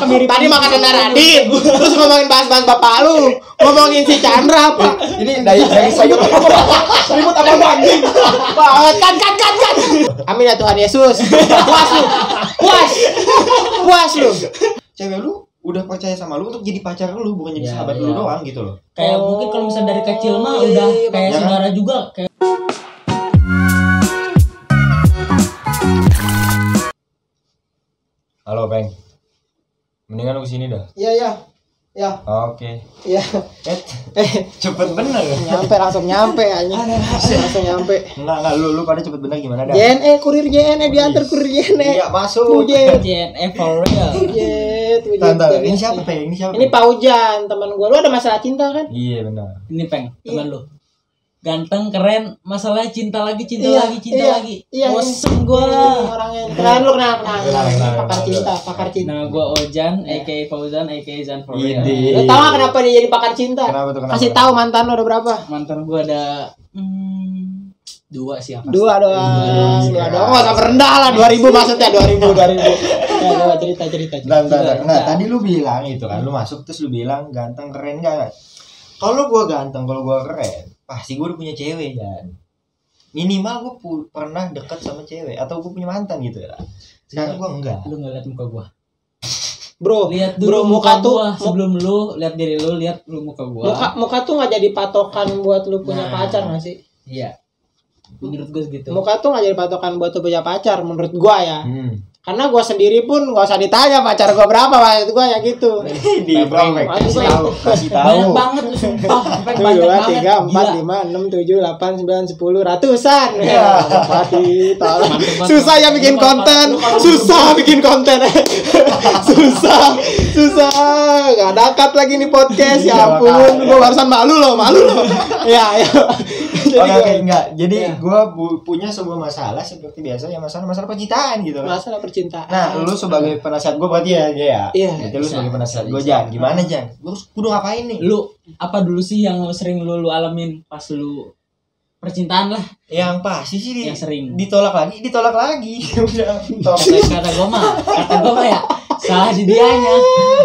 Tadi makan Nana Radit, terus ngomongin bahas-bahas bapak lu, ngomongin si Chandra apa? Ini dari sayur ribut apa anjing? Banget kan. Amin ya Tuhan Yesus. Puas lu. Cewek lu udah percaya sama lu untuk jadi pacar lu, bukan jadi sahabat lu doang gitu loh. Kayak mungkin kalau misalnya dari kecil mah udah kayak saudara juga kayak. Halo, Peng. Mendingan lu kesini dah. Iya. Oke. Iya. Cepet bener. Langsung nyampe aja. Langsung nyampe. Enggak, lu pada cepet bener gimana dah? Kurir JNE diantar kurir JNE. Iya, masuk. JNE for real. Tante, ini siapa, Peng? Ini Pak Ujan, teman gua. Lu ada masalah cinta kan? Iya, benar. Ini Peng, teman lu. Ganteng, keren, masalahnya cinta lagi. Iya. Bosen gua. Orangnya. Kenal. Pakar cinta. Nah, gua Ojan, aka Fauzan, aka Zan for real. Lu tahu gak kenapa dia jadi pakar cinta? Kenapa tuh? Kasih tahu mantan lu ada berapa? Mantan gua ada 2 sih apa? 2 doang. Enggak usah rendah lah, 2000 maksudnya 2000. Ya, cerita. Nah, tadi lu bilang itu kan, lu masuk terus lu bilang ganteng keren enggak? Kalau gua ganteng, kalau gua keren, pasti gua udah punya cewek kan. Minimal gua pernah dekat sama cewek atau gua punya mantan gitu ya. Sekarang gua enggak. Lu enggak lihat muka gua. Bro, lihat dulu muka gua sebelum lu lihat diri lu, lihat lu muka gua. Muka tuh enggak jadi patokan buat lu punya pacar enggak sih? Iya. Menurut gua gitu. Muka tuh enggak jadi patokan buat lu punya pacar menurut gua ya. Karena gue sendiri pun nggak usah ditanya pacar gue berapa, maksud gue ya gitu. Kasih tahu. Banyak banget lu sumpah. 2, 3, 4, 5, 6, 7, 8, 9, 10, ratusan. Mati, tolong. Susah ya bikin konten. Susah. Gak ada cut lagi nih podcast. Ya ampun, gue barusan malu loh. Ya. Oke, enggak. Jadi gue punya sebuah masalah seperti biasa ya, masalah percintaan gitu. Masalah percintaan. Nah, lu sebagai penasihat gue berarti ya. Iya. Jadi lu sebagai penasihat gue, Jan. Gimana, Jan? Lu kudu ngapain nih? Lu apa dulu sih yang sering lu alamin pas lu percintaan lah? Yang pasti sih yang sering ditolak lagi. Udah. Kata gue mah ya salah di dianya.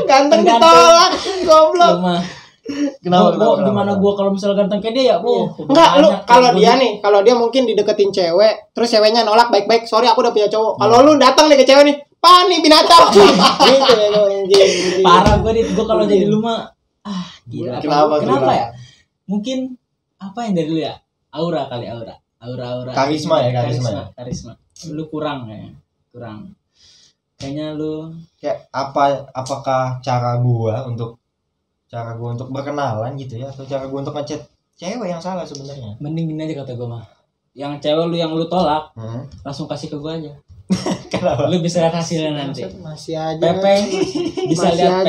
Ganteng ditolak, goblok. Kenapa? Gimana gua kalau misalnya ganteng kayak dia ya? Enggak, lu kalau dia mungkin dideketin cewek, terus ceweknya nolak baik-baik, sorry aku udah punya cowok. Kalau lu datang nih ke cewek nih, panik binatang. Gitu ya, anjing. Parah gua kalau jadi lu mah gila. Kenapa ya? Mungkin apa yang dari lu ya? Aura. Karisma. Lu kurang kayaknya. Kayaknya lu kayak apakah cara gua untuk berkenalan gitu ya, atau cara gue untuk ngechat cewek yang salah sebenarnya? Mending gini aja kata gue mah, yang cewek lu yang lu tolak langsung kasih ke gue aja. Kenapa? Lu bisa lihat hasilnya nanti. Masih aja. Pepeng bisa lihat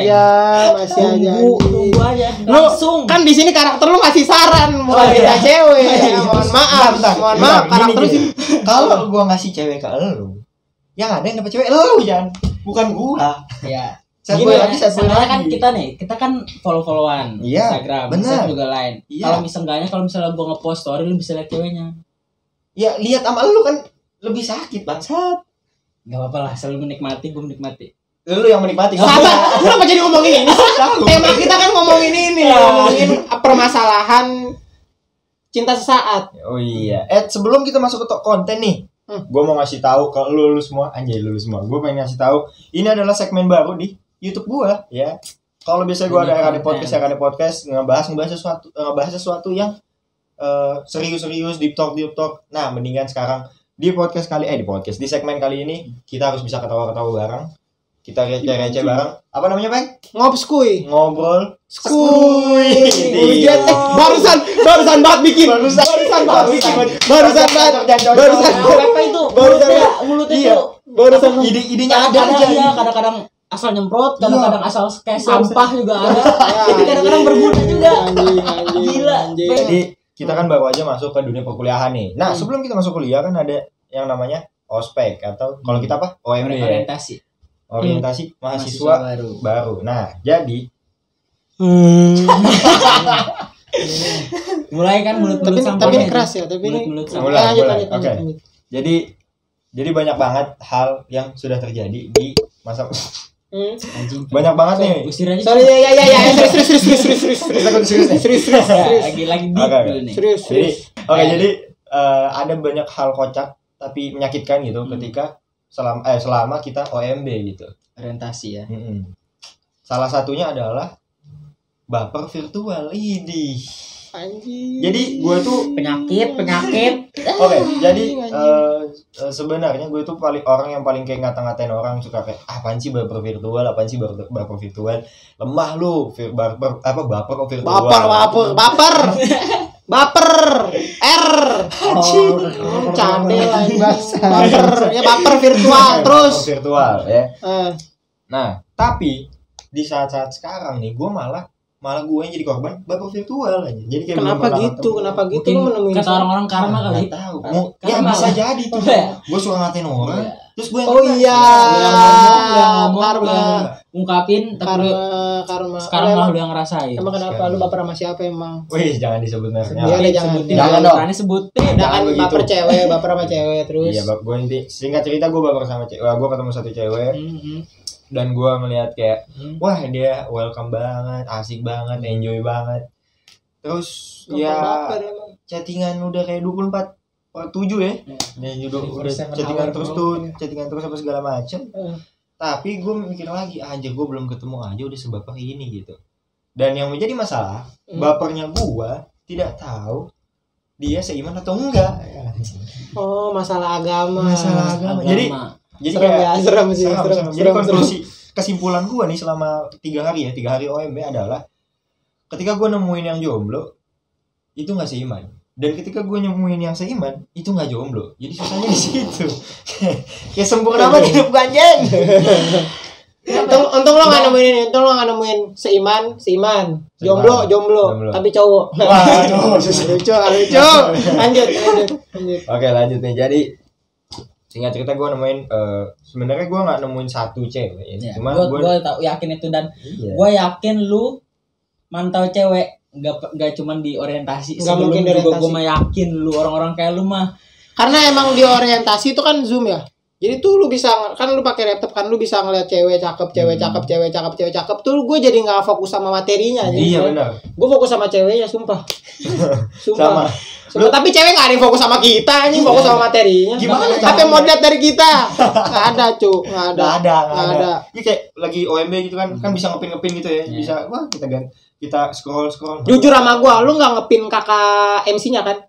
masih aja. Tunggu aja. Langsung. Kan di sini karakter lu ngasih saran bukan kita cewek. Mohon maaf karakter lu. Kalau gue ngasih cewek ke lu, yang ada yang dapet cewek lu, Jan, bukan gua. Ya. Sebenarnya kan kita kan follow-followan Instagram, bisa juga lain. Kalau misalnya gua nge-post story lu bisa lihat ceweknya. Ya lihat sama lu kan lebih sakit bangsat. Enggak apa-apa lah, selalu menikmati, gua menikmati. Lu yang menikmati. Sabar, kenapa jadi ngomongin ini? Tema kita kan ngomongin ini, ngomongin permasalahan cinta sesaat. Oh iya. Sebelum kita masuk ke konten nih, gue mau ngasih tahu ke lu semua, gue pengen ngasih tahu ini adalah segmen baru di YouTube gue ya. Kalau biasa gue ada podcast ngebahas sesuatu yang serius deep talk. Nah, mendingan sekarang di segmen kali ini kita harus bisa ketawa-ketawa bareng. Kita receh bareng. Apa namanya, Bang? Ngobrol skuy. Barusan banget bikin. Barusan Apa itu? Mulutnya itu. Barusan idenya ada aja. Iya, kadang-kadang asal nyemprot, kadang-kadang asal kayak sampah juga ada. Jadi kadang-kadang berguna juga. Gila. Jadi kita kan baru aja masuk ke dunia perkuliahan nih. Nah, sebelum kita masuk kuliah kan ada yang namanya ospek atau kalau kita apa? OMD. Orientasi mahasiswa baru. Nah, jadi mulai kan mulut sampah. Tapi keras ya, tapi ini mulai. Oke. Jadi banyak banget hal yang sudah terjadi di masa Anjing. Banyak banget nih. Usir aja. Sorry ya. Serius. Lagi deep dulu nih. Serius. Jadi ada banyak hal kocak tapi menyakitkan gitu ketika selama kita OMB gitu. Orientasi ya. Salah satunya adalah baper virtual. Idih. Anjing. Jadi gue tuh penyakit. Oke, jadi sebenarnya gue tuh orang yang paling kayak ngata-ngatain orang, suka kayak apaan sih baper virtual, lemah lu, baper virtual. Baper candel lain bahasa. Baper virtual terus. Virtual ya. Nah, tapi di saat-saat sekarang nih gue malah gue yang jadi korban baper virtual aja. Jadi kayak kenapa gitu lu menemuin kata orang-orang karma kali. Tahu. Ya bisa jadi tuh. Gue suka ngatain orang. Terus gue karma ungkapin karma. Sekarang malah lu yang ngerasain. Emang kenapa lu baper sama siapa emang? Wih, jangan disebut mereka. Jangan dong. Berani sebutin. Jangan baper sama cewek terus. Iya, gue nanti singkat cerita gue baper sama cewek. Gue ketemu satu cewek. Dan gue ngeliat kayak wah dia welcome banget, asik banget, enjoy banget. Terus ya chattingan udah kayak 24/7 ya. Udah chattingan terus apa segala macem. Tapi gue mikir lagi, anjir gue belum ketemu aja udah sebaper ini gitu. Dan yang menjadi masalah, bapernya gue tidak tahu dia seiman atau enggak. Oh, masalah agama. Jadi serem. Jadi kesimpulan gue nih selama 3 hari OMB adalah ketika gue nemuin yang jomblo itu nggak seiman, dan ketika gue nemuin yang seiman itu nggak jomblo. Jadi susahnya di situ. Kayak sempurna banget hidup ganjeng. Untung lo nggak nemuin seiman, jomblo, tapi cowok. Waduh, lucu. Lanjut. Oke, lanjut nih. Jadi singkat cerita gue nemuin sebenarnya gue nggak nemuin satu cewek ya. Cuma gue yakin itu, dan gue yakin lu mantau cewek nggak cuman di orientasi. Nggak mungkin di orientasi. Gue mah yakin lu orang-orang kayak lu mah, karena emang di orientasi itu kan Zoom ya. Jadi tuh lu bisa kan, lu pakai laptop kan, lu bisa ngeliat cewek cakep tuh. Gue jadi nggak fokus sama materinya. Iya benar. Gue fokus sama ceweknya, sumpah. Sama. Tapi cewek nggak ada yang fokus sama kita, anjing, fokus sama materinya. Gimana? Apa yang mau dilihat dari kita? Nggak ada, cu. Nggak ada. Ini kayak lagi OMB gitu kan bisa ngepin gitu ya. Bisa, wah kita scroll. Jujur sama gue, lu nggak ngepin kakak MC-nya kan?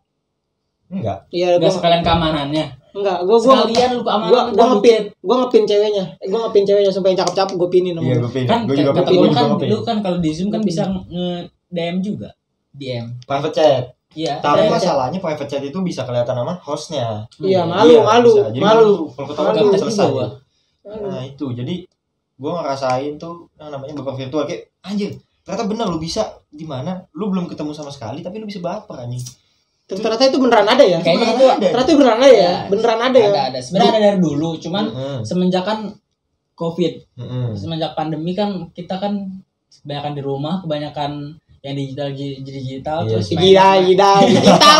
Enggak. Iya, gue sekalian keamanannya. Enggak, gue sekalian lu keamanan. Gue ngepin ceweknya supaya cakep-cakep gue pinin. Iya, gue pinin. Kan gue juga lu kan kalau di Zoom kan bisa nge-DM juga. DM. Private chat. Iya. Tapi masalahnya private chat itu bisa kelihatan nama hostnya. Iya, malu. Kalau ketahuan selesai. Nah itu, jadi gue ngerasain tuh yang namanya baper virtual, kayak anjir. Ternyata bener lu bisa gimana? Lu belum ketemu sama sekali tapi lu bisa baper anjing. Ternyata itu beneran ada ya? Kayaknya itu ternyata beneran ada ya? Beneran ada ya? Ada. Sebenarnya ada dari dulu, cuman semenjak kan COVID, semenjak pandemi kan kita kan kebanyakan di rumah, kebanyakan yang digital terus digital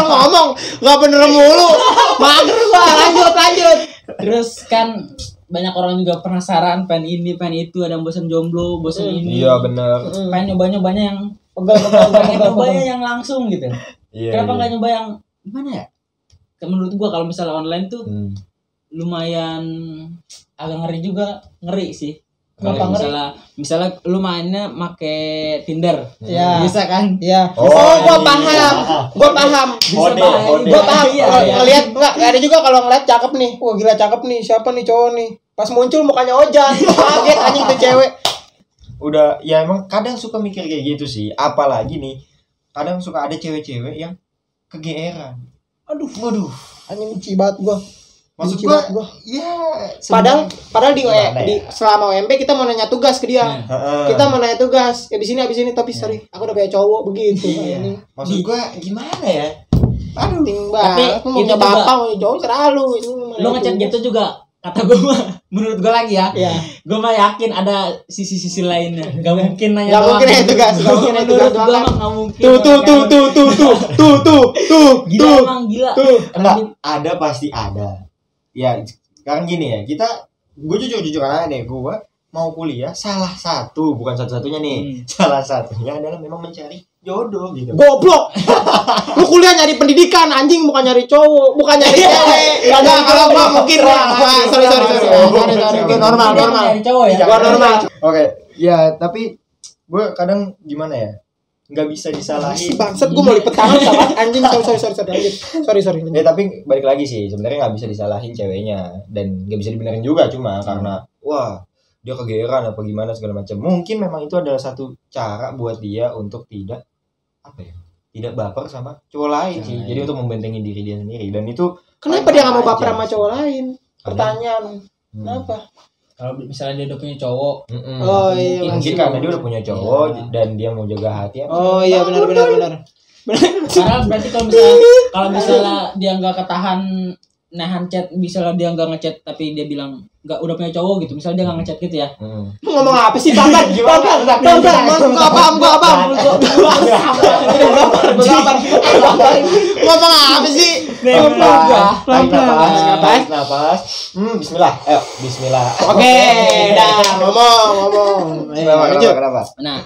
ngomong nggak bener mulu, mager gua. Lanjut. Terus kan banyak orang juga penasaran, pengen ini pengen itu, ada yang bosan jomblo, bosan ini. Iya bener. Pengen nyobanya yang pengen nyobanya yang langsung gitu. Iya, kenapa nggak nyoba yang gimana ya? Menurut gua kalau misalnya online tuh lumayan agak ngeri sih. Kalau misalnya lu mainnya make Tinder, ya. Bisa kan? Iya. Gua paham. Gua paham. Ngelihat enggak ada juga kalau ngeliat cakep nih. Wah gila cakep nih. Siapa nih cowok nih? Pas muncul mukanya Ojan. Kaget anjing tuh cewek. Udah ya emang kadang suka mikir kayak gitu sih. Apalagi nih kadang suka ada cewek-cewek yang kegeeran. Aduh. Anjing cibat gua. Maksud gua ya padahal di selama OMB kita mau nanya tugas ke dia. Kita mau nanya tugas. Habis ini tapi sorry, aku udah punya cowok begitu. Iya. Maksud gua gimana ya? Aduh, tapi mau punya bapak, mau cowok selalu. Lu ngechat gitu juga. Kata gue mah, menurut gue lagi ya, gue mah yakin ada sisi-sisi lainnya. Gak mungkin nanya doang. Gak mungkin itu guys, gak mungkin itu guys. Gue mah gak mungkin. Tuh. Gila emang gila. Enggak, ada pasti ada. Ya, sekarang gini ya, gue jujur aja nih, gue mau kuliah salah satu, bukan satu-satunya nih. Salah satunya adalah memang mencari jodoh gitu. Goblok. Lu kuliah nyari pendidikan anjing, bukan nyari cowok, bukan nyari cewek. Enggak kalau gua mungkin sorry. Normal. Nyari cowok ya. Gua normal. Oke, ya tapi gue kadang gimana ya? Nggak bisa disalahin. Bangsat, gua mau lipet tangan sama anjing. Sorry. Ya tapi balik lagi sih, sebenarnya nggak bisa disalahin ceweknya dan nggak bisa dibenerin juga cuma karena wah dia kegeeran apa gimana segala macam. Mungkin memang itu adalah satu cara buat dia untuk tidak tidak baper sama cowok lain sih. Jadi untuk membentengi diri dia sendiri dan itu kenapa dia nggak mau baper sama cowok lain? Pertanyaan. Kenapa? Kalau misalnya dia udah punya cowok, Oh iya. mungkin karena dia udah punya cowok dan dia mau jaga hati. Oh iya benar. karena berarti kalau misalnya dia nggak ketahan nahan chat, misalnya dia nggak ngechat tapi dia bilang nggak udah punya cowok gitu, misalnya dia nggak ngechat gitu ya. Lu ngomong apa sih, Bapak? Ngomong apa sih? Nafas. Bismillah. Ayo, bismillah. Oke, dah ngomong. Kenapa? Nah,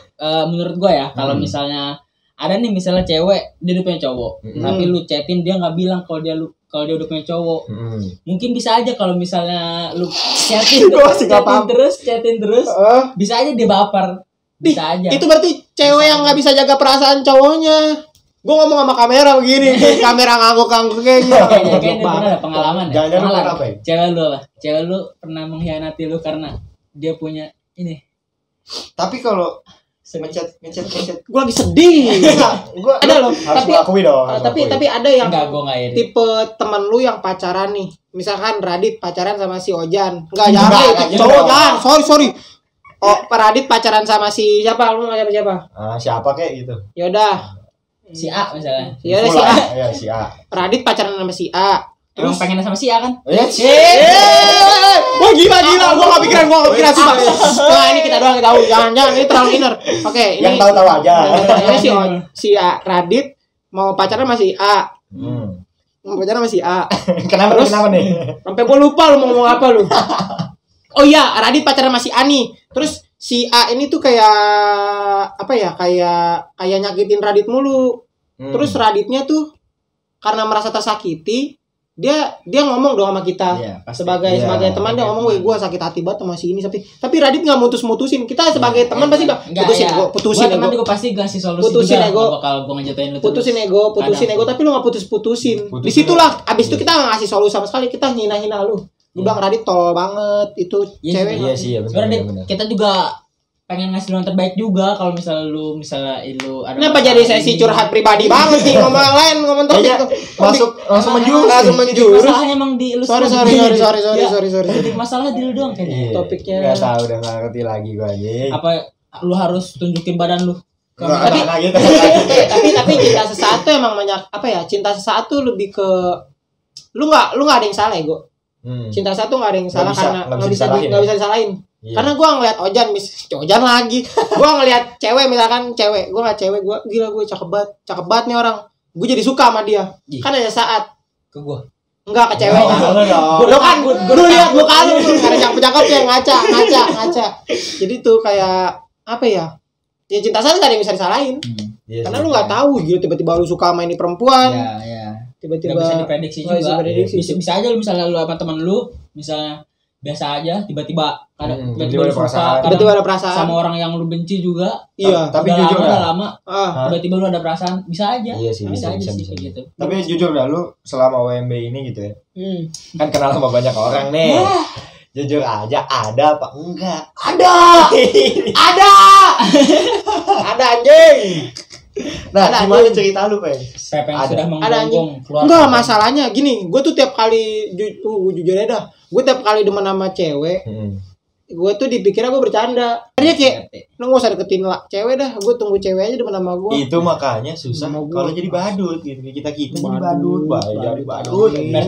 menurut gue ya, kalau misalnya ada nih misalnya cewek dia udah punya cowok, tapi lu chatin dia nggak bilang kalau dia udah punya cowok. Mungkin bisa aja kalau misalnya lu chatin terus, bisa aja dia baper. Bisa aja. Itu berarti cewek yang nggak bisa jaga perasaan cowoknya. Gue ngomong sama kamera begini, kamera ngangguk-ngangguk kayak gitu. Kayaknya dia pernah ada pengalaman ya. Jangan-jangan apa ya? Cewek lu pernah mengkhianati lu karena dia punya ini. Tapi kalau ngechat Gue lagi sedih. gua Ada loh, harus mengakui dong. tapi ada yang Enggak, gue enggak iri. tipe temen lu yang pacaran nih. Misalkan Radit pacaran sama si Ojan. Jangan gitu cowok dong. jangan. Sorry. Oh, Pak Radit pacaran sama si siapa? Lu sama siapa? Siapa kayak gitu? Yaudah. Si A misalnya. Ya si A. Ya si A. Radit pacaran sama si A. Terus pengen sama si A kan? Wah gila, gua gak pikiran sumpah. Nah ini kita doang tahu, jangan ini terlalu inner. Oke, ini yang tahu aja. Ini si A Radit mau pacaran sama si A. Mau pacaran sama si A. Kenapa nih? Sampai gua lupa lu mau ngomong apa lu. Oh iya, Radit pacaran sama si A nih. Terus si A ini tuh kayak apa ya? Kayak nyakitin Radit mulu. Terus Raditnya tuh karena merasa tersakiti, dia ngomong dong sama kita. Iya, sebagai teman dia ngomong, "Wih, gua sakit hati banget sama si ini." Tapi Radit enggak mutusin. Kita sebagai teman pasti putusin ego. ego. Gua pasti kasih solusi Putusin juga. ego. Bakal gua ngejatuhin lu Putusin ego, tapi lu enggak putusin. Disitulah abis itu kita enggak ngasih solusi sama sekali, kita hina-hina lu. Gue bilang Radit tol banget itu cewek. Iya sih, sebenarnya kita juga pengen ngasih lu yang terbaik juga. Kalau misalnya lu ada kenapa jadi sesi curhat pribadi banget sih, ngomong topik langsung menjurus. Masalahnya emang di lu. Sorry. Masalah di lu doang kayaknya. Topiknya enggak tahu, udah enggak ngerti lagi gua anjing. Apa lu harus tunjukin badan lu? Tapi cinta sesaat tuh emang banyak apa ya? Cinta sesaat tuh lebih ke lu nggak ada yang salah ya, Go. Cinta sesaat tuh nggak ada yang salah karena nggak bisa disalahin. Yeah. Karena gue ngeliat Ojan lagi. Gue ngeliat cewek misalkan gue ngeliat cewek, gue gila, gue cakep banget nih orang. Gue jadi suka sama dia. Kan ada saat ke gue. Enggak ke cewek. Lu kan lu lihat muka lu ada cakep yang ngaca. Jadi tuh kayak apa ya? Ya cinta sesaat nggak ada yang bisa disalahin. Karena lu nggak tahu gitu, tiba-tiba lu suka sama ini perempuan. Iya. Tiba-tiba bisa diprediksi juga. Bisa aja lu misalnya lu apa teman lu misalnya biasa aja tiba-tiba ada perasaan sama orang yang lu benci juga. Iya, tapi jujur lama tiba-tiba lu ada perasaan, bisa aja. Iya sih, bisa gitu. Tapi jujur dah lu selama WMB ini gitu ya. Kan kenal sama banyak orang nih. Jujur aja, ada apa enggak? Ada anjing. Nah, gimana cerita lu, Peng? Pepeng sudah menggonggong keluar. Enggak, masalahnya gini, gue tuh tiap kali jujur aja dah. Gue tiap kali demen sama cewek, gue tuh dipikirnya gue bercanda. Dia kayak, lu gak usah deketin lah cewek dah, gue tunggu cewek aja demen sama gue. Itu makanya susah kalau jadi badut gitu. Kita jadi badut. Berarti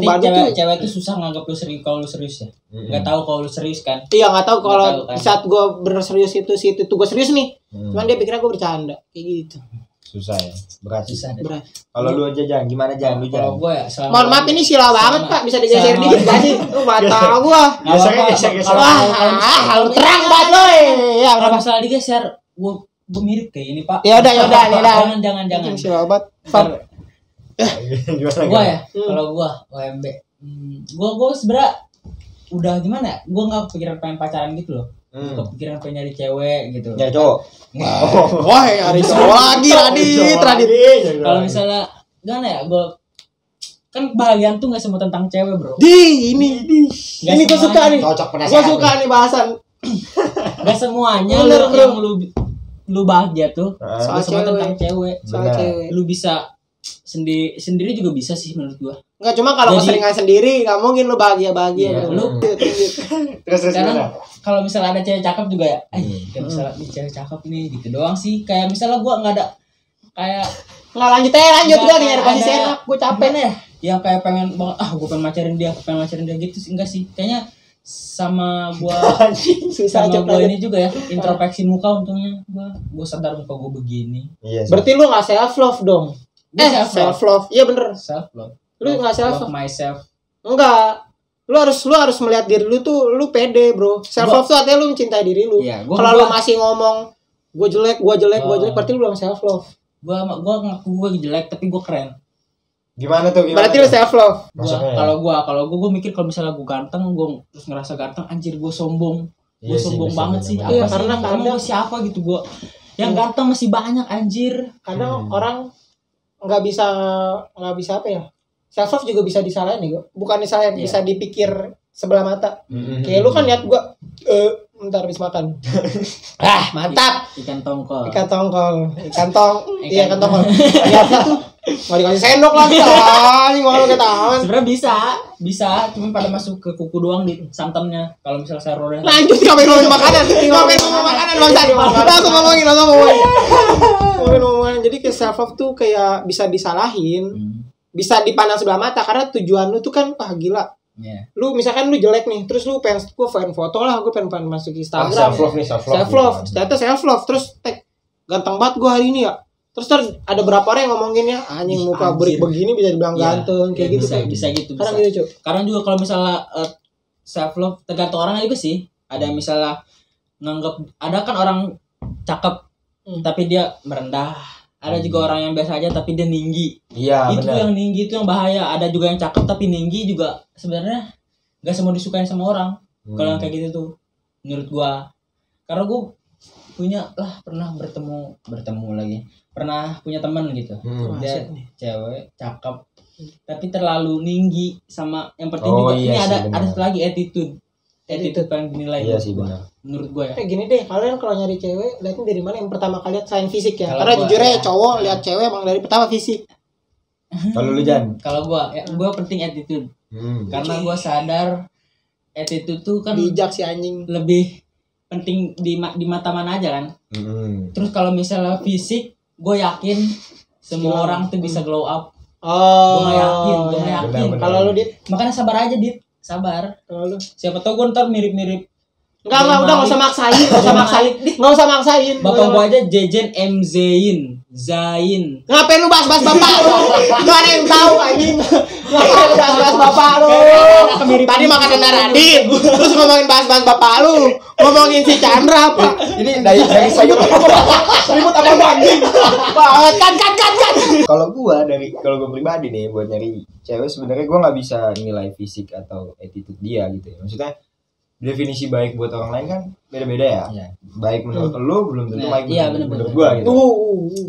cewek itu susah nganggap lu serius kalau lu serius ya. Enggak tahu kalau lu serius kan? Iya, enggak tahu kalau saat gue bener serius itu gue serius nih. Cuman dia pikirnya gue bercanda kayak gitu. Susah ya, berat. Susah deh. Berat. Kalau lu aja Jan, gimana Jan? Lu Kalau Jan. gue ya selama Mohon maaf ini sila banget Pak, bisa digeser Sama- dikit gak sih? Lu mata gua. Geser, geser. Wah, lu terang banget lo. Ya, kalau berapa? masalah digeser, gue mirip kayak ini Pak. Ya udah nih dah. Jangan. Sila banget. Gimana? Gue ya, kalau gue OMB, gue sebenernya udah gimana ya? Gue nggak kepikiran pengen pacaran gitu loh. Kepikiran pengen nyari cewek gitu. Nyari cowok. Wah, hari cowok lagi Radit. Kalau misalnya gimana ya, gue kan kebahagiaan tuh nggak semua tentang cewek bro. Ini gue suka nih. Cocok Gue penasaran. suka nih bahasan. Gak semuanya Bener, bro. yang lu bahagia tuh Soal gak semua cewek. tentang cewek. Soal Benar. cewek. Lu bisa sendiri juga bisa sih menurut gua. Enggak cuma kalau Jadi- keseringan sendiri nggak mungkin lu bahagia-bahagia. Iya, bro. lu- Terus Karena gimana? kalau misalnya ada cewek cakep juga ya, kayak misalnya nih cewek cakep nih gitu doang sih. Kayak misalnya gua nggak ada kayak Nggak lanjut Nggak gua nih nyari ada- posisi enak. Gue capek gimana ya? Yang kayak pengen banget gua pengen macarin dia gitu sih enggak sih. Kayaknya sama gua susah sama gua aja. ini juga ya introspeksi muka untungnya gua sadar muka gua begini. Iya. Berarti lu nggak self love dong? Gua Self love. Iya bener. self love. Lu nggak self Love love. myself. Enggak. Lu harus melihat diri lu tuh lu pede, bro. Self love tuh artinya lu mencintai diri lu. Iya, Kalau lu masih ngomong gue jelek, berarti lu belum self love. gua ngaku gua jelek tapi gua keren. Gimana tuh? Gimana Berarti tuh? lu self love. Maksudnya ya? Kalau gua mikir kalau misalnya gua ganteng, gua terus ngerasa ganteng, anjir gua sombong. Gua Iya sih, sombong bisa, banget bisa, sih. bisa. Apa Iya, sih? karena Emang kadang- gua siapa gitu gua. Yang ganteng masih banyak anjir. Kadang orang nggak bisa apa ya? Self love juga bisa disalahin nih, gua. Bukan disalahin, Iya. bisa dipikir sebelah mata. Mm-mm. Kayak lu kan lihat gua bentar habis makan. Mantap. Ikan tongkol. Ikan tongkol, ikan Ikan- tongkol. Lihat tuh. Nggak dikasih sendok lagi. Anjing malu ke tangan. Sebenarnya bisa, cuma pada masuk ke kuku doang di santannya. Kalau misalnya saya roda. Lanjut ngomongin makanan. Ngomongin makanan Bang San. Langsung ngomongin. Ngomongin. Jadi ke self love tuh kayak bisa disalahin, bisa dipandang sebelah mata karena tujuan lu tuh kan gila. Iya. Lu misalkan lu jelek nih, terus lu pengen foto lah, gue pengen masuk Instagram. self love nih, self love. Self love, ternyata self love, terus tag ganteng banget gue hari ini ya. Terus ada berapa orang yang ngomonginnya anjing muka Anjir. begini bisa dibilang Iya, ganteng kayak iya, gitu. bisa gitu. Sekarang Bisa. gitu, Cuk. Sekarang juga kalau misalnya self love tergantung orangnya juga sih. Ada yang misalnya nganggap ada kan orang cakep tapi dia merendah. Ada juga orang yang biasa aja tapi dia tinggi. Iya, Itu benar. yang tinggi itu yang bahaya. Ada juga yang cakep tapi tinggi juga sebenarnya nggak semua disukain sama orang. Kalau yang kayak gitu tuh menurut gua. Karena gua pernah bertemu lagi. Pernah punya teman gitu. Dia Asik nih. cewek cakep tapi terlalu tinggi sama yang penting Oh, juga iya ini sih, ada benar. satu lagi attitude paling dinilai Iya menurut sih, gua. benar. Menurut gua ya. Kayak gini deh, kalian kalau nyari cewek lihatnya dari mana? Yang pertama kali lihat selain fisik ya. Kalau Karena gua, jujur ya ya. cowok lihat cewek emang dari pertama fisik. Kalau lu Jan? Kalau gua penting attitude karena gua sadar attitude tuh kan Bijak si anjing. lebih penting di mata mana aja kan. Terus kalau misalnya fisik, gue yakin semua Gila. orang tuh bisa glow up. Oh. Gue yakin. Benar. Kalau lu Dit, Makanya sabar aja Dit, sabar. kalau lu Siapa tau gue ntar mirip-mirip. Enggak, udah enggak usah maksain, Enggak usah maksain. Bapak gue aja Jejen M Zain. Ngapain lu bahas-bahas bapak lu? Enggak ada yang tahu anjing. Ngapain lu bahas-bahas bapak lu? Tadi makan dana Radit, terus ngomongin bahas-bahas bapak lu. Ngomongin si Chandra apa? Ini dari sayur. Ribut apa lu anjing? Kan. Kalau gua pribadi nih buat nyari cewek sebenarnya gua nggak bisa nilai fisik atau attitude dia gitu ya. Maksudnya definisi baik buat orang lain kan beda-beda ya. Iya. Baik menurut lu belum tentu Nah, baik iya, menurut bener-bener. gua gitu.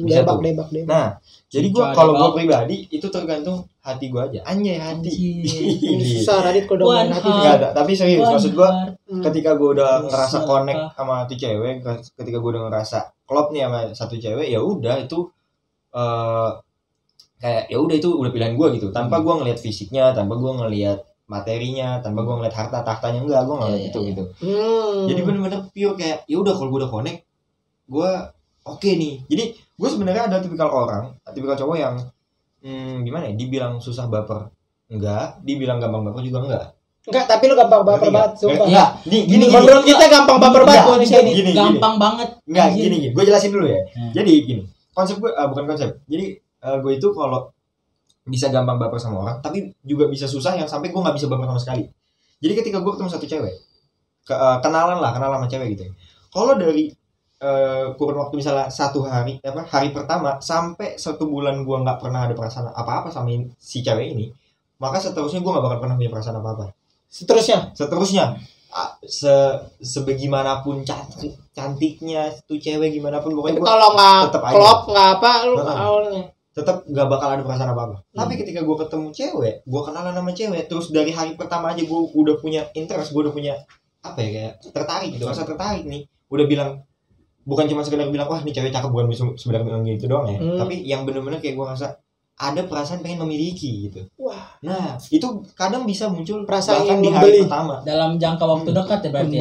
Bisa tuh. Debak. Nah, jadi gua Coba kalau gua debak. pribadi itu tergantung hati gua aja. Anjay hati. Anjir. Ini. Susah Radit kalau udah ngomongin hati. One Nggak ada, tapi serius maksud gua Hmm. ketika gua udah Terus ngerasa apa? connect sama tuh cewek, ketika gua udah ngerasa klop nih sama satu cewek, ya udah itu kayak ya udah itu udah pilihan gua gitu. Tanpa gua ngelihat fisiknya, tanpa gua ngelihat materinya, tanpa gua ngelihat harta tahtanya, enggak, gua nggak ngeliat Iya, itu iya. gitu. Hmm. Jadi bener-bener pure kayak ya udah kalau gua udah connect, gua oke nih. Jadi gua sebenarnya ada tipikal cowok yang gimana ya? Dibilang susah baper, enggak. Dibilang gampang baper juga enggak. Enggak, tapi lu gampang baper banget, sumpah. Enggak. Gini. Menurut kita gampang baper banget Enggak. manusia ini. Gini. Gampang banget. Enggak, Anjir. gini. Gue jelasin dulu ya. Hmm. Jadi gini, konsep gue bukan konsep. Jadi gue itu kalau bisa gampang baper sama orang, tapi juga bisa susah yang sampai gue nggak bisa baper sama sekali. Jadi ketika gue ketemu satu cewek, kenalan sama cewek gitu ya. Kalau dari kurun waktu misalnya 1 hari, hari pertama sampai 1 bulan gue nggak pernah ada perasaan apa-apa sama si cewek ini, maka seterusnya gue nggak bakal pernah punya perasaan apa-apa. Seterusnya sebagaimanapun cantiknya tuh cewek, gimana pun pokoknya kalau nggak klop nggak apa lu tetap nggak bakal ada perasaan apa-apa. Tapi ketika gue ketemu cewek, gue kenalan sama cewek, terus dari hari pertama aja gue udah punya interest, gue udah punya apa ya, kayak tertarik gitu, rasa tertarik nih, udah bilang, bukan cuma sekedar bilang wah nih cewek cakep, bukan sebenarnya bilang gitu doang ya, tapi yang bener-bener kayak gue rasa ada perasaan pengen memiliki gitu. Wah. Nah, itu kadang bisa muncul perasaan bahkan di hari pertama. Dalam jangka waktu dekat ya berarti.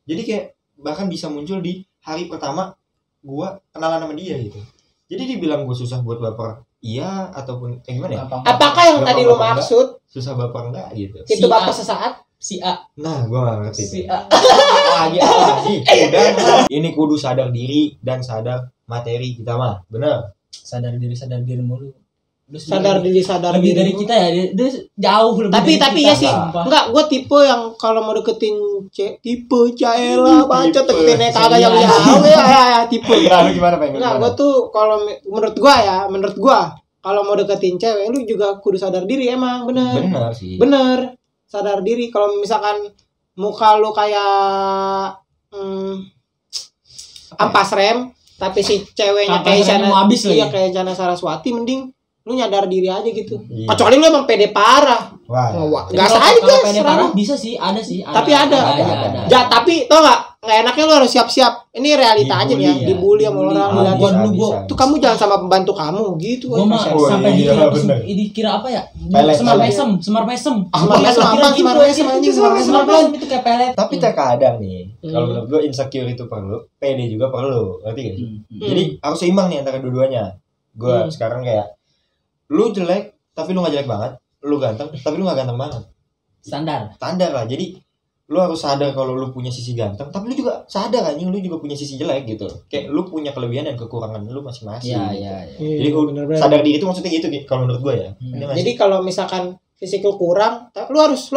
Jadi kayak bahkan bisa muncul di hari pertama gua kenalan sama dia gitu. Jadi dibilang gua susah buat baper, iya ataupun gimana ya? Apakah yang tadi lu maksud? Susah baper enggak gitu. Itu baper sesaat? Si A. Nah, gua enggak ngerti. Si A. Lagi. Udah. Ini kudu sadar diri dan sadar materi kita mah. Bener. Sadar diri mulu. Sadar diri lebih dari kita ya, dia jauh lebih. Tapi ya sih enggak, gue tipe yang kalau mau deketin tipe Caela baca deketin kagak yang jauh ya tipe. Nah, lu gimana pengen? Enggak, gue tuh kalau menurut gue kalau mau deketin cewek lu juga kudu sadar diri, emang bener sih. Bener, sadar diri. Kalau misalkan muka lu kayak ampas rem, tapi si ceweknya kayak Isyana Saraswati, mending lu nyadar diri aja gitu. Iya. Kecuali lu emang pede parah. Wah. Enggak salah guys. Pede parah bisa sih, ada sih. Tapi ada. Ya, tapi tau enggak enaknya lu harus siap-siap. Ini realita aja nih ya, dibully sama orang. Tuh kamu jangan sama pembantu kamu gitu. Gua mah sampai dikira apa ya? Semar mesem itu kayak pelet. Tapi terkadang nih, kalau menurut gua insecure itu perlu, pede juga perlu. Ngerti gak sih? Jadi harus seimbang nih antara dua-duanya. Gua sekarang kayak lu jelek tapi lu gak jelek banget, lu ganteng tapi lu gak ganteng banget, standar lah. Jadi lu harus sadar kalau lu punya sisi ganteng, tapi lu juga sadar anjing lu juga punya sisi jelek gitu. Kayak lu punya kelebihan dan kekurangan lu masing-masing. Iya. Jadi sadar diri itu maksudnya gitu kalau menurut gue ya. Jadi kalau misalkan fisik lu kurang, lu harus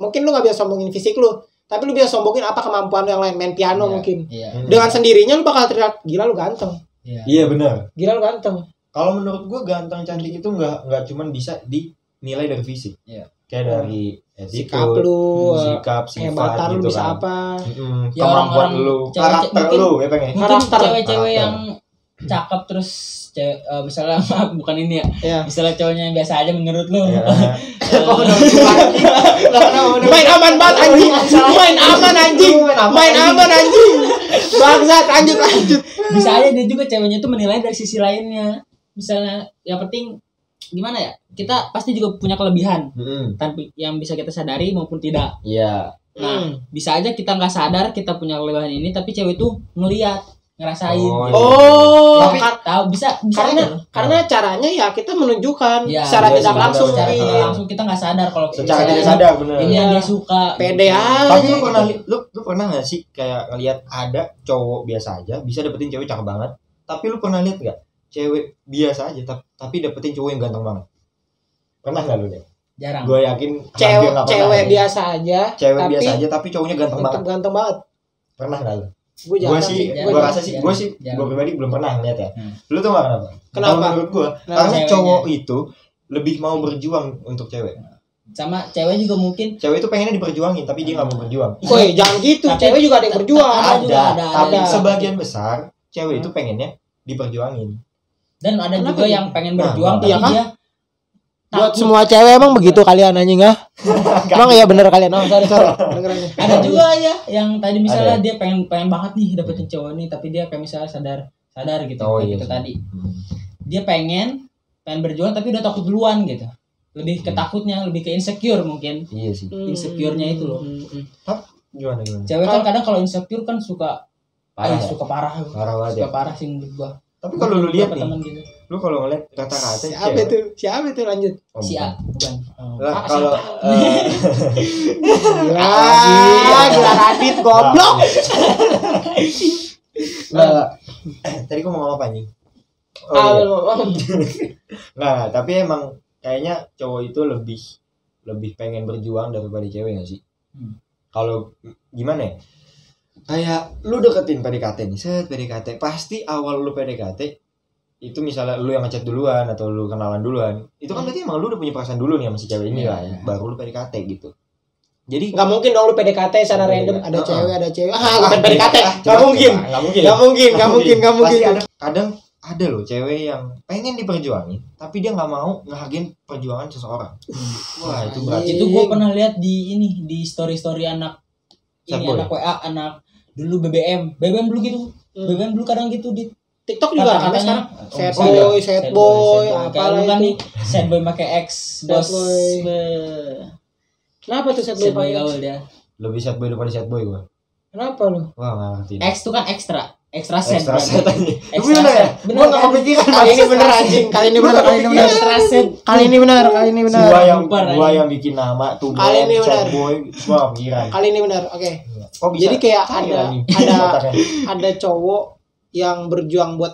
mungkin lu gak bisa sombongin fisik lu, tapi lu bisa sombongin apa kemampuan lu yang lain, main piano mungkin. Dengan sendirinya lu bakal teriak gila lu ganteng. Iya benar. Gila lu ganteng. Kalau menurut gue ganteng cantik itu nggak cuman bisa dinilai dari fisik. Iya. Kayak dari sikap lu, sifat lu gitu bisa kan. apa? Ya, kemampuan lu, karakter lu ya pengen. Mungkin cewek-cewek yang cakep terus misalnya bukan ini ya. Misalnya cowoknya yang biasa aja menurut lu. Main aman banget anjing. Main aman anjing. Bangsat, lanjut. Bisa aja dia juga ceweknya tuh menilai dari sisi lainnya. Misalnya yang penting gimana ya? Kita pasti juga punya kelebihan. Tapi yang bisa kita sadari maupun tidak. Iya. Nah, bisa aja kita nggak sadar kita punya kelebihan ini, tapi cewek tuh ngerasain. Tapi tahu bisa karena caranya ya kita menunjukkan secara tidak langsung. Secara tidak langsung kita nggak sadar kalau secara tidak sadar benar. Ini dia suka. Pede aja. Tapi lu pernah nggak sih kayak ngelihat ada cowok biasa aja bisa dapetin cewek cakep banget, tapi lu pernah lihat nggak cewek biasa aja tapi dapetin cowok yang ganteng banget? Pernah nggak lu lihat? Jarang. Gue yakin cewek biasa aja. Cewek biasa aja tapi cowoknya ganteng banget. Ganteng banget. Pernah nggak lu? Gue pribadi belum pernah ngeliat ya. Lu tuh nggak kenapa? Kenapa? Kalau menurut gue, karena cowok itu lebih mau berjuang untuk cewek. Sama cewek juga mungkin. Cewek itu pengennya diperjuangin, tapi dia nggak mau berjuang. Woi, jangan gitu. Cewek juga ada yang berjuang. Tapi sebagian besar cewek itu pengennya diperjuangin. Dan ada juga yang pengen berjuang, tapi dia buat semua cewek emang begitu kalian anjing ah. Emang ya bener kalian. Sorry. Ada juga ya yang tadi misalnya dia pengen banget nih dapetin cowok nih, tapi dia kayak misalnya sadar gitu gitu tadi. Dia pengen berjuang tapi udah takut duluan gitu. Lebih ke takutnya, lebih ke insecure mungkin. Iya sih. Insecure-nya itu loh. Gimana? Cewek kan kadang kalau insecure kan suka parah. Suka parah sih menurut gua. Tapi kalau lu lihat nih, gitu. Lu kalau ngeliat kata-kata siapa itu lanjut. Si A bukan. Lah kalau gila Radit goblok. Lah, tadi gua mau ngomong apa nih? Nah, tapi emang kayaknya cowok itu lebih pengen berjuang daripada cewek nggak sih? Kalau gimana ya? Kayak lu deketin PDKT nih, PDKT pasti awal lu PDKT itu misalnya lu yang ngechat duluan atau lu kenalan duluan, itu kan berarti emang lu udah punya perasaan dulu nih sama si cewek ini kan, baru lu PDKT gitu. Jadi nggak mungkin dong lu PDKT secara random ada cewek bukan PDKT, nggak mungkin. Pasti ada loh cewek yang pengen diperjuangin tapi dia nggak mau ngehargain perjuangan seseorang. Wah itu berarti itu gue pernah lihat di story anak WA, anak dulu BBM dulu gitu. BBM dulu kadang gitu di TikTok juga kan sekarang sad boy apa kan nih, sad boy pakai X bos. Kenapa tuh sad boy gaul dia? Lebih sad boy daripada sad boy gua. Kenapa lu? Wah nggak ngerti. X tuh kan extra set aja. Bener ya? Gua nggak kepikiran. Kali ini bener anjing. Kali ini bener. Kali ini bener. Gua yang bikin nama tuh. Kali ini bener. Boy, gua kepikiran. Kali ini bener. Oke. Kok bisa? Jadi kayak ada cowok yang berjuang buat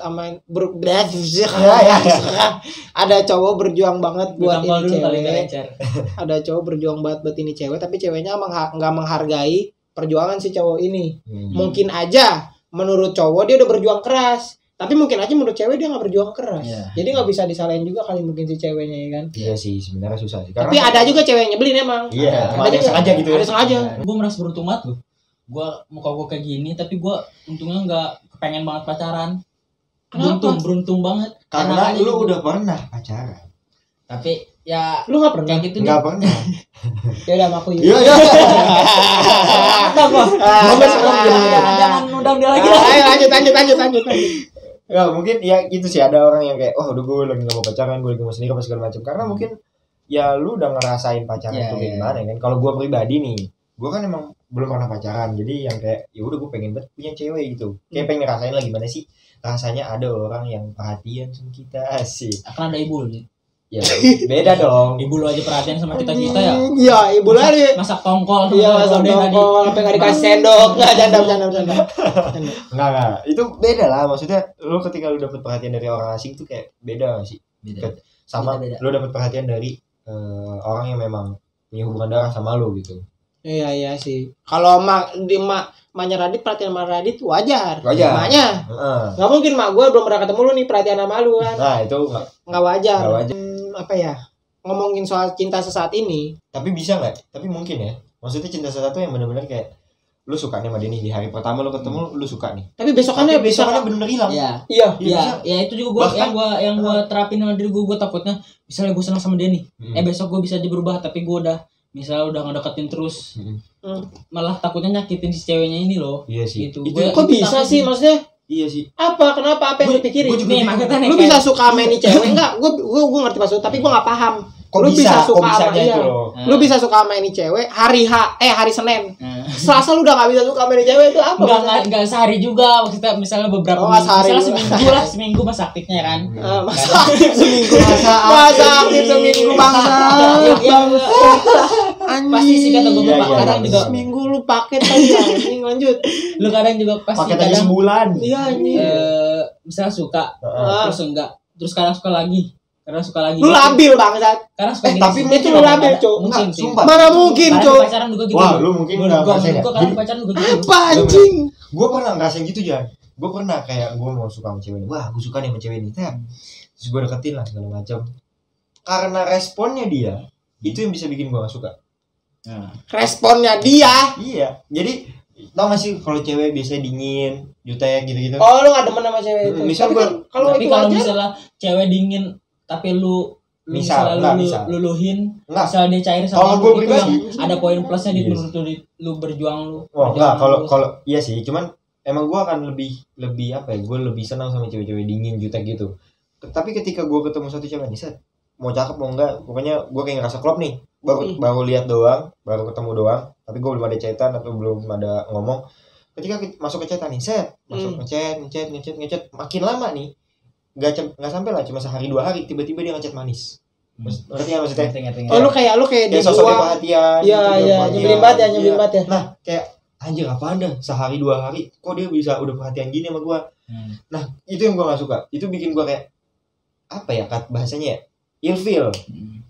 ada cowok berjuang banget buat ini cewek. Ada cowok berjuang banget buat ini cewek, tapi ceweknya nggak menghargai perjuangan si cowok ini. Mungkin aja menurut cowok dia udah berjuang keras, tapi mungkin aja menurut cewek dia nggak berjuang keras. Jadi nggak bisa disalahin juga kali mungkin si ceweknya ya kan. Iya sih sebenarnya susah sih. Tapi ada juga cewek yang nyebelin emang. Iya. Ada sengaja gitu. Ada sengaja. Gue merasa beruntung banget loh. Muka gue kayak gini, tapi gue untungnya nggak kepengen banget pacaran. Beruntung banget. Karena lu udah pernah pacaran. Tapi ya lu nggak pernah kayak gitu. Nggak pernah. Ya udah sama aku yuk. Iya. Jangan undang dia lagi. Ayo lanjut. Ya mungkin ya gitu sih, ada orang yang kayak udah gue lagi gak mau pacaran, gue lagi mau sendiri apa segala macam, karena mungkin ya lu udah ngerasain pacaran itu kayak gimana kan. Kalau gue pribadi nih, gue kan emang belum pernah pacaran, jadi yang kayak ya udah gue pengen banget punya cewek gitu, kayak pengen ngerasain lagi gimana sih rasanya ada orang yang perhatian sama kita sih. Akan ada ibu nih. Ya beda dong. Ibu lu aja perhatian sama kita ya. Iya, ibu lu aja masak tongkol. Iya, masak tongkol sampai enggak dikasih sendok. Enggak bercanda. Enggak. Itu beda lah, maksudnya lu ketika lu dapet perhatian dari orang asing tuh kayak beda gak sih? Beda. Sama beda. Lu dapet perhatian dari orang yang memang punya hubungan darah sama lu gitu. Iya sih. Kalau Maknya Radit perhatian sama Radit wajar. Maknya. Enggak mungkin mak gue belum pernah ketemu lu nih perhatian sama lu kan. Nah, itu enggak wajar. Apa ya? Ngomongin soal cinta sesaat ini. Tapi bisa enggak? Tapi mungkin ya. Maksudnya cinta sesaat itu yang benar-benar kayak lu suka nih sama dia nih, di hari pertama lu ketemu lu suka nih. Tapi besokannya bener-bener hilang. Iya. Ya itu juga yang gua terapin sama diri gua takutnya misalnya gua senang sama dia nih. Besok gua bisa aja berubah, tapi gua udah ngedeketin terus. Malah takutnya nyakitin si ceweknya ini loh. Iya sih. Gitu. Itu kok bisa sih maksudnya? Iya sih. Kenapa yang lu pikirin? Nih, makanya lu bisa suka sama ini cewek enggak? Gue ngerti maksud, tapi gue enggak paham. Lu bisa suka sama dia. Lu bisa suka sama ini cewek hari Senin. Selasa lu udah enggak bisa suka sama ini cewek itu apa? Enggak sehari juga, maksudnya misalnya beberapa minggu. Misalnya seminggu masa aktifnya kan. Masa aktif seminggu bangsa. Pasti sih kata gue kadang juga seminggu lu paket aja. Lanjut. Lu kadang juga pasti paket aja sebulan. Iya anjing. Misalnya suka terus enggak, terus kadang suka lagi. Lu labil bangsat. Karena suka tapi itu lu labil, Cuk. Mungkin sih. Mana mungkin, Cuk. Pacaran juga gitu. Wah, lu mungkin enggak ngerasain. Gua pacaran juga gitu. Apa anjing? Gua pernah ngerasain gitu, Jan. Gua pernah kayak gua mau suka sama cewek ini. Wah, gua suka nih sama cewek ini. Terus gua deketin lah segala macam. Karena responnya dia, itu yang bisa bikin gua gak suka. Responnya dia. Iya. Jadi tau gak sih kalau cewek biasanya dingin, jutek gitu-gitu. Oh, lu gak demen sama cewek itu. Kalau misalnya cewek dingin tapi lu luluhin, misalnya dia cair sama lu, itu yang ada poin plusnya di menurut lu berjuang lu. Oh enggak, kalau iya sih, cuman emang gua akan lebih apa ya, gua lebih senang sama cewek-cewek dingin jutek gitu. Tapi ketika gua ketemu satu cewek nih, set, mau cakep mau enggak, pokoknya gua kayak ngerasa klop nih. Baru lihat doang, baru ketemu doang, tapi gua belum ada chatan atau belum ada ngomong. Ketika masuk ke chatan nih, set, masuk ngechat, makin lama nih. Nggak sampai lah, cuma sehari 2 hari tiba-tiba dia ngechat manis. Ngerti nggak maksudnya? Oh lu kayak dia sosok perhatian. Iya, nyebelin banget ya. Nah kayak anjir apa ada sehari 2 hari kok dia bisa udah perhatian gini sama gua. Nah itu yang gua nggak suka. Itu bikin gua kayak apa ya bahasanya ya? Ilfeel.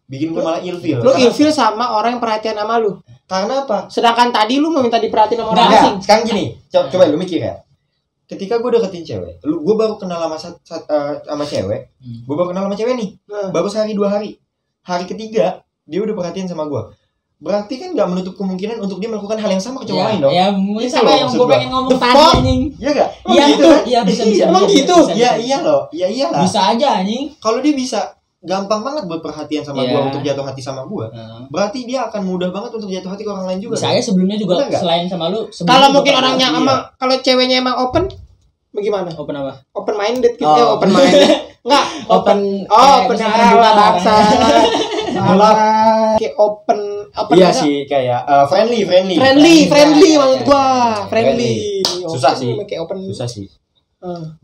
Bikin gue malah ilfeel. Lu ilfeel sama orang yang perhatian sama lu. Karena apa? Sedangkan tadi lu meminta diperhatiin sama orang asing. Sekarang gini, coba lu mikir ya. Ketika gue deketin cewek, gue baru kenal sama cewek, gue baru kenal sama cewek nih, baru sehari 2 hari. Hari ketiga dia udah perhatian sama gue. Berarti kan nggak menutup kemungkinan untuk dia melakukan hal yang sama ke cowok lain dong. Ya, mungkin sama yang gue pengen ngomong tadi anjing. Iya enggak? Iya gitu tuh, kan? iya bisa. Emang gitu? Iya iya loh. Iya iyalah. Bisa aja anjing. Kalau dia bisa gampang banget buat perhatian sama gua untuk jatuh hati sama gua. Berarti dia akan mudah banget untuk jatuh hati ke orang lain juga. Saya sebelumnya juga selain sama lu. Kalau mungkin orangnya kalau ceweknya emang open, bagaimana? Open apa? Open minded gitu. Open minded. Enggak, open bangsa. Kayak open iya sih kayak friendly maksud gua. Friendly. Susah sih. Kayak open. Susah sih.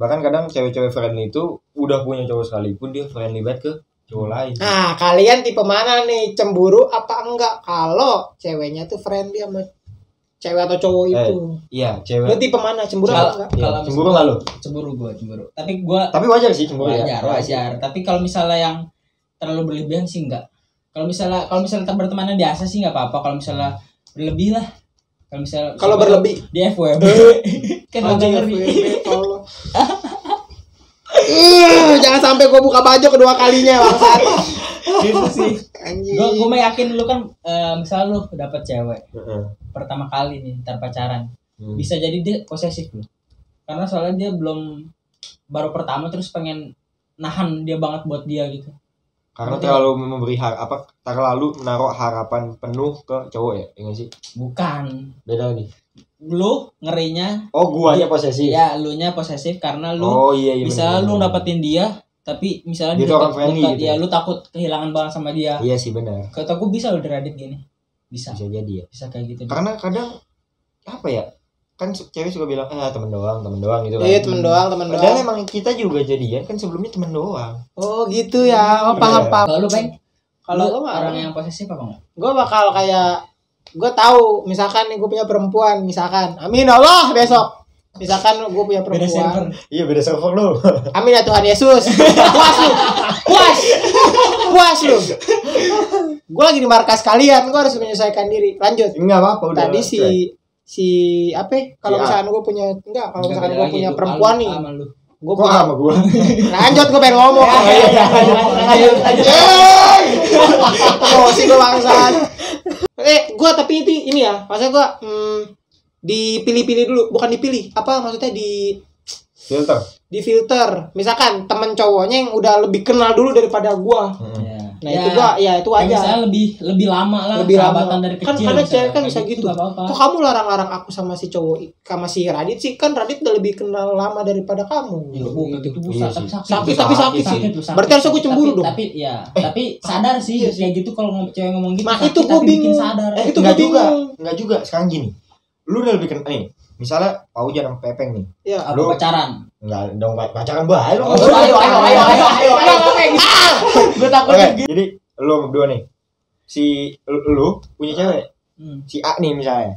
Bahkan kadang cewek-cewek friendly itu udah punya cowok sekalipun dia friendly banget ke cowok lain. Nah, kalian tipe mana nih? Cemburu apa enggak? Kalau ceweknya tuh friendly sama cewek atau cowok itu. Iya, cewek. Lu tipe mana? Cemburu apa enggak? Kalau cemburu enggak lu? Cemburu. Tapi wajar sih cemburu ya. Wajar. Tapi kalau misalnya yang terlalu berlebihan sih enggak. Kalau misalnya berteman biasa sih enggak apa-apa. Kalau misalnya berlebih lah. Kalau berlebih di FWB kan anjing FWB Allah. Jangan sampai gue buka baju kedua kalinya bangsat. Gitu sih. Gue mah yakin lu kan misalnya lu dapet cewek pertama kali nih ntar pacaran. Bisa jadi dia posesif lu. Karena soalnya dia baru pertama terus pengen nahan dia banget buat dia gitu. Karena terlalu terlalu menaruh harapan penuh ke cowok ya, enggak sih? Bukan. Beda lagi. Lu ngerinya. Guanya posesif. Ya, lunya posesif karena lu. Iya, misalnya lu dapetin dia, tapi misalnya dia orang friendly gitu. Ya lu takut kehilangan banget sama dia. Iya sih benar. Kata gue bisa lu Radit gini. Bisa jadi ya. Bisa kayak gitu. Karena kadang apa ya? Kan cewek suka bilang temen doang gitu kan. Iya temen doang. Padahal emang kita juga jadian kan sebelumnya temen doang. Oh gitu ya. Paham. Kalau lu kalau lu orang yang posesif apa enggak? Gue bakal kayak gue tahu misalkan nih gue punya perempuan misalkan. Amin Allah besok. Misalkan gue punya perempuan. Iya beda server lu. Amin ya Tuhan Yesus. Puas lu. Gue lagi di markas kalian. Gue harus menyelesaikan diri. Lanjut. Enggak apa-apa udah. Tadi si kalau misalkan gue punya perempuan nih gue punya sama gue lanjut gue pengen ngomong sih gue bangsat gue tapi ini ya maksudnya gue dipilih-pilih dulu bukan dipilih maksudnya di filter misalkan temen cowoknya yang udah lebih kenal dulu daripada gue nah itu aja misalnya lebih lama lah sahabatan dari kecil kan karena cewek kan bisa gitu kok kamu larang-larang aku sama si cowok sama si Radit sih kan Radit udah lebih kenal lama daripada kamu sakit berarti harus aku cemburu dong tapi sadar sih kayak gitu kalau cewek ngomong gitu itu gue bingung sadar itu gue bingung enggak juga sekarang gini lu udah lebih kenal nih misalnya Pak Ujan sama Pepeng nih. Iya. Lu pacaran? Enggak dong pacaran bahaya lu. Ayo. Gue takut. Jadi lu berdua nih. Si lu punya cewek. Si A nih misalnya.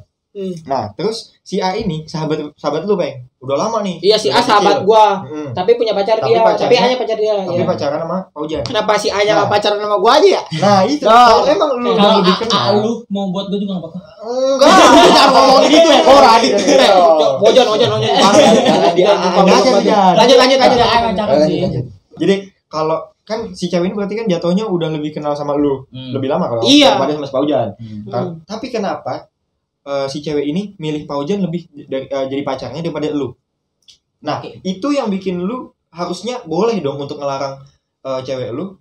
Nah, terus si A ini sahabat lu, Peng. Udah lama nih. Iya, si A sahabat gua. Tapi punya pacar dia. Tapi A-nya pacar dia. Tapi pacaran sama Pak Ujan. Kenapa si A-nya enggak pacaran sama gua aja ya? Nah, itu. Kalau emang lu lebih kenal. Lu mau buat gua juga enggak apa-apa. Enggak, jangan ngomong gitu ya, kok Radit. Ojan. Lanjut. Jadi kalau kan si cewek ini berarti kan jatuhnya udah lebih kenal sama lu lebih lama kalau daripada sama Pak Ujan. Tapi kenapa si cewek ini milih Pak Ujan lebih jadi pacarnya daripada lu? Nah, itu yang bikin lu harusnya boleh dong untuk ngelarang cewek lu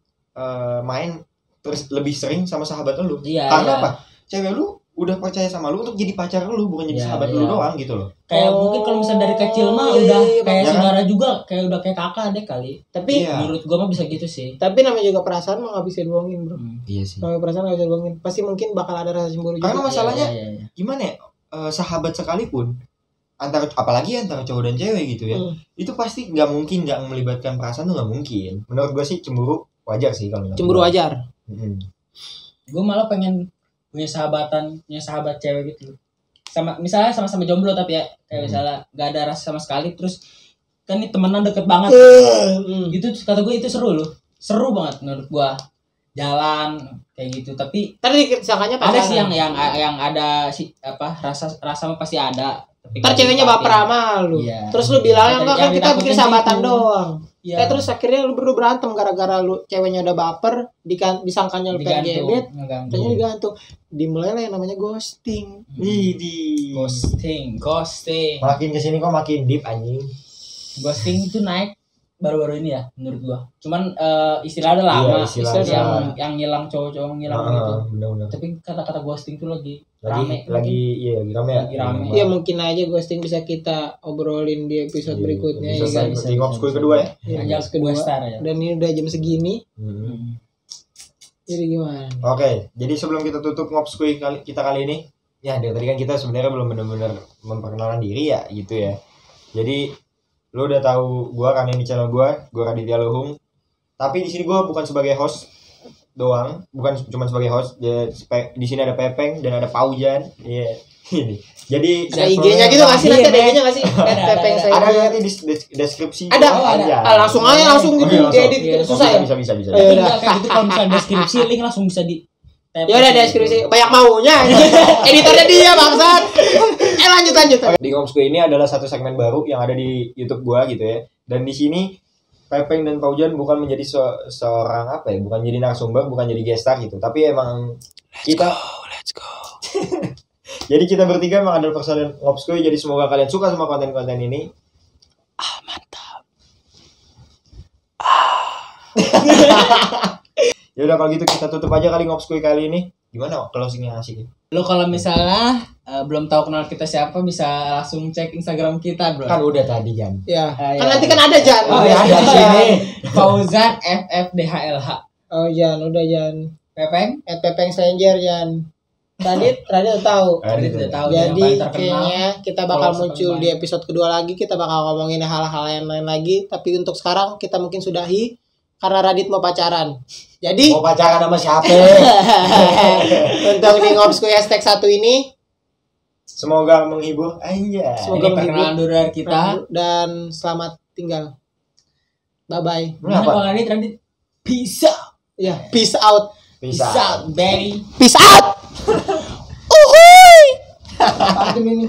main terus lebih sering sama sahabat lu. Karena apa? Cewek lu udah percaya sama lu untuk jadi pacar lu bukan jadi sahabat lu doang gitu loh. Kayak mungkin kalau misalnya dari kecil mah udah kayak saudara juga, kayak udah kayak kakak deh kali. Tapi menurut gua mah bisa gitu sih. Tapi namanya juga perasaan mah enggak bisa dibohongin, Bro. Iya sih. Namanya perasaan enggak bisa dibohongin. Pasti mungkin bakal ada rasa cemburu juga. Karena masalahnya gimana ya? Sahabat sekalipun apalagi antara cowok dan cewek gitu ya. Itu pasti enggak mungkin enggak melibatkan perasaan tuh enggak mungkin. Menurut gua sih cemburu wajar sih kalau cemburu wajar. Gua malah pengen punya sahabat cewek gitu misalnya sama-sama jomblo tapi ya kayak misalnya gak ada rasa sama sekali terus kan ini temenan deket banget itu kata gue itu seru loh seru banget menurut gua jalan kayak gitu. Tapi Tadi disangkanya ada pacaran. sih yang ada si apa rasa mah pasti ada. Tapi Ntar nggak ceweknya diungkapin. baper sama lu. Iya. Terus lu bilang Yang enggak kan kita ditakutin bikin sahabatan itu. doang. Iya. Terus akhirnya lu berdua berantem gara-gara lu ceweknya udah baper, disangkanya lu pengen Digantung, gebet, ngegantung. ternyata digantung. Dimulai lah yang namanya ghosting. Widih. Ghosting. Makin kesini kok makin deep anjing. Ghosting itu naik baru-baru ini ya menurut gua. Cuman istilah ada lama, Iya, istilah yang ngilang cowok-cowok ngilang gitu. Benar-benar. Tapi kata-kata ghosting tuh lagi rame. Lagi rame ya. Lagi rame. Ya mungkin aja ghosting bisa kita obrolin di episode berikutnya ya kan. Di Ngop School kedua ya. Iya, Ajak episode kedua. Westar ya. Dan ini udah jam segini. Hmm. Jadi gimana? Oke, jadi sebelum kita tutup Ngop School kita kali ini, ya dari tadi kan kita sebenarnya belum benar-benar memperkenalkan diri ya gitu ya. Jadi lu udah tahu gua kan ini channel gua Raditya Luhung. Tapi di sini gua bukan sebagai host doang, bukan cuma sebagai host. Di sini ada Pepeng dan ada Paujan. Iya. Ini. Jadi Ada IG-nya gitu nggak sih? Nanti ada IG-nya nggak sih? Pepeng saya. ada nanti di deskripsi. Ada. Aja. Langsung aja langsung gitu diedit gitu. Susah ya? Bisa. Ayo, Tapi udah. nggak kayak gitu kalau misalnya deskripsi link langsung bisa di Ya udah deskripsi banyak maunya. Editornya dia bangsat. Lanjut. Di Ngop School ini adalah satu segmen baru yang ada di YouTube gua gitu ya. Dan di sini Pepeng dan Paujan bukan menjadi seorang apa ya, bukan jadi narasumber, bukan jadi guest star gitu. Tapi emang let's go. Jadi kita bertiga emang adalah personel Ngop School. Jadi semoga kalian suka sama konten-konten ini. Mantap. Ya udah kalau gitu kita tutup aja kali Ngop School kali ini. Gimana closingnya asik? Lo kalau misalnya belum tahu kenal kita siapa bisa langsung cek Instagram kita, bro. Kan udah tadi kan. Ya. Ah, Kan iya. nanti kan ada Jan. Oh ya ada di sini. Fauzan FFDHLH. Oh Jan, udah Jan. Pepeng. Pepeng Stranger Jan. Radit udah tahu. Tadi udah tahu Jadi yang paling terkenal. kayaknya kita bakal Kalau muncul sekarang di episode kedua lagi. Kita bakal ngomongin hal-hal yang lain lagi. Tapi untuk sekarang kita mungkin sudahi karena Radit mau pacaran. Jadi Mau pacaran sama siapa? untuk di Ngop School #1 ini Semoga menghibur. Anjay. Semoga Ini perkenalan dulu dari kita. dan selamat tinggal. Bye bye. Mana Apa? Bang Adit? Peace out. Ya, peace out. Bisa. Peace out, baby. Peace out. Uhuy. Apa ini?